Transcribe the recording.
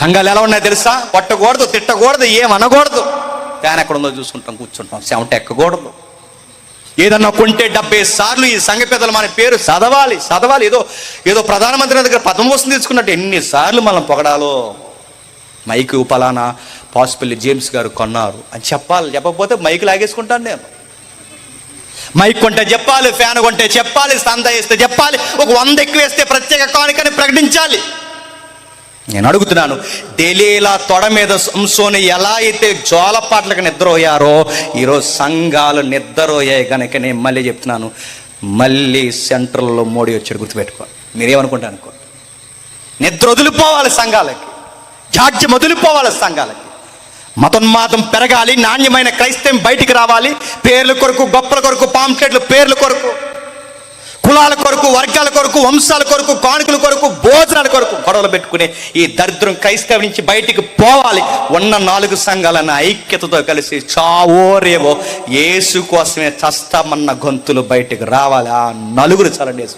సంఘాలు ఎలా ఉన్నాయి తెలుసా? కొట్టకూడదు, తిట్టకూడదు, ఏమనకూడదు. ఫ్యాన్ ఎక్కడ ఉందో చూసుకుంటాం, కూర్చుంటాం, చెమట ఎక్కకూడదు. ఏదన్నా కొంటే 70 సార్లు ఈ సంఘ పెద్దలు మన పేరు చదవాలి. ఏదో ప్రధానమంత్రి దగ్గర పద్మభూషణం తీసుకున్నట్టు ఎన్నిసార్లు మనం పొగడాలో. మైకు పలానా పాసిపల్లి జేమ్స్ గారు కొన్నారు అని చెప్పాలి. చెప్పకపోతే మైకు లాగేసుకుంటాను నేను. మైక్ కొంటే చెప్పాలి, ఫ్యాన్ కొంటే చెప్పాలి, సంద వేస్తే చెప్పాలి, ఒక 100 ఎక్కువ వేస్తే ప్రత్యేక కానుకని ప్రకటించాలి. నేను అడుగుతున్నాను, డెలీలా తొడ మీద సంసోని ఎలా అయితే జోలపాట్లకు నిద్రపోయారో ఈరోజు సంఘాలు నిద్రపోయాయి. కనుక నేను మళ్ళీ చెప్తున్నాను, మళ్ళీ సెంట్రల్లో మోడీ వచ్చాడు, గుర్తుపెట్టుకోండి. మీరేమనుకుంటా అనుకో, నిద్ర వదిలిపోవాలి సంఘాలకి, జాడ్యం వదిలిపోవాలి సంఘాలకి. మతోన్మాదం పెరగాలి, నాణ్యమైన క్రైస్తవం బయటికి రావాలి. పేర్ల కొరకు, గొప్పల కొరకు, పాంప్లెట్లు పేర్ల కొరకు, కులాల కొరకు, వర్గాల కొరకు, వంశాల కొరకు, కానుకల కొరకు, భోజనాల కొరకు గొడవలు పెట్టుకునే ఈ దరిద్రం క్రైస్తవం నుంచి బయటికి పోవాలి. ఉన్న 4 సంఘాలన్న ఐక్యతతో కలిసి చావోరేవో యేసు కోసమే చస్తామన్న గొంతులు బయటికి రావాలి. ఆ 4 చాలండి యేసు.